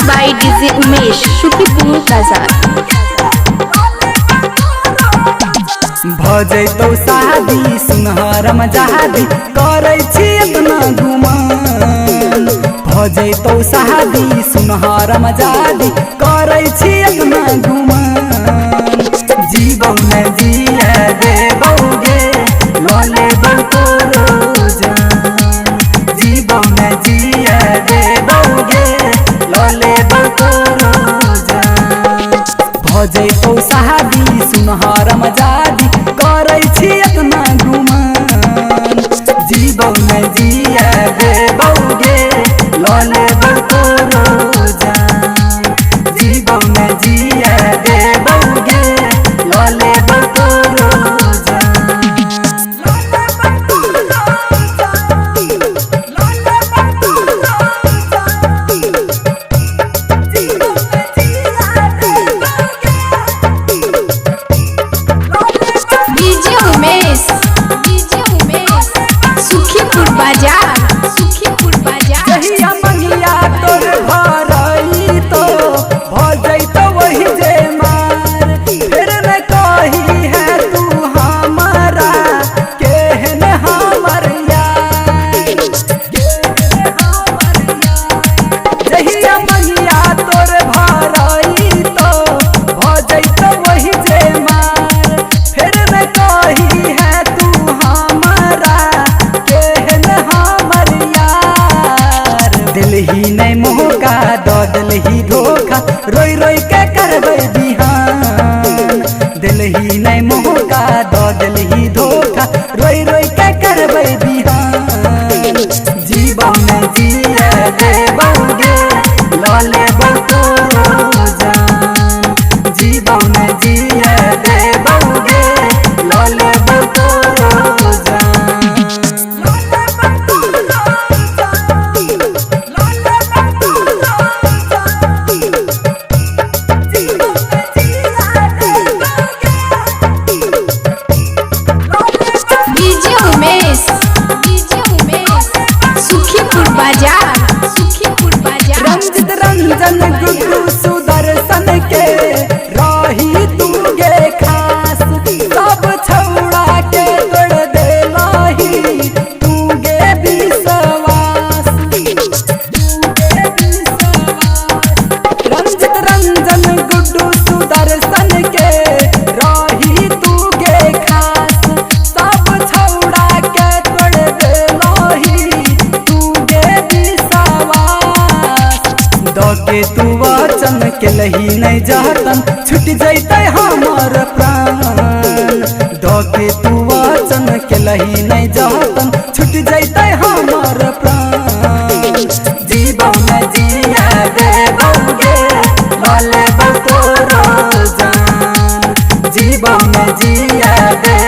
by DJ Umesh, Shukipur Bazaar। भजैतौ शादी सुनहरम जहादी करै छी इतना गुमान। भजैतौ शादी सुनहरम जहादी करै छी इतना गुमान। जीवन में जिया देबौगे लले बतोरो जान। जीवन में जिया देबौगे लले बतोरो जान। भजैतौ शादी सुनहरम जहादी करै छी इतना गुमान। जीवन में जिया देबौगे लले बतोरो जान। जीवन में जिया देबौगे लले बतोरो DJ Umesh, Shukipur Bazaar, Shukipur Bazaar। जहिया मंगिया तोर भरई तो भजैतौ वही जे मार। फिर न कही है तू हमारा केहन हमर यार। जहिया मंगिया तोर भरई तो भजैतौ वही जे मार। फिर न कही है तू हमारा केहन हमर यार। दिलही नहीं मौका दो दिलही धोखा रोई रोई के करबै बिहान। दिलही नहीं मौका दो दिलही धोखा रोई रोई के करबै बिहान। जीवन में जिया देबौगे लले बतोरो जान। जीवन में जिया देबौगे लले बतोरो जान। DJ Umesh, Shukipur Bazaar, Shukipur Bazaar। Ranjit Ranjan Guddu Sudarshan के रही तूगे खास। सब छौड़ा के तोड़ देलही तूगे विश्वास। रंजित रंजन गुड्डू सुदर्शन के रही तूगे खास। सब छौड़ा के तोड़ देलही तूगे विश्वास। दके तू वचन के लही नहीं जहतन छुट जैते हमर प्राण। दके तू वचन के लही नहीं जहतन छुट जैते हमर प्राण। जीवन में जिया देबौगे लले बतोरो जान। जीवन में जिया दे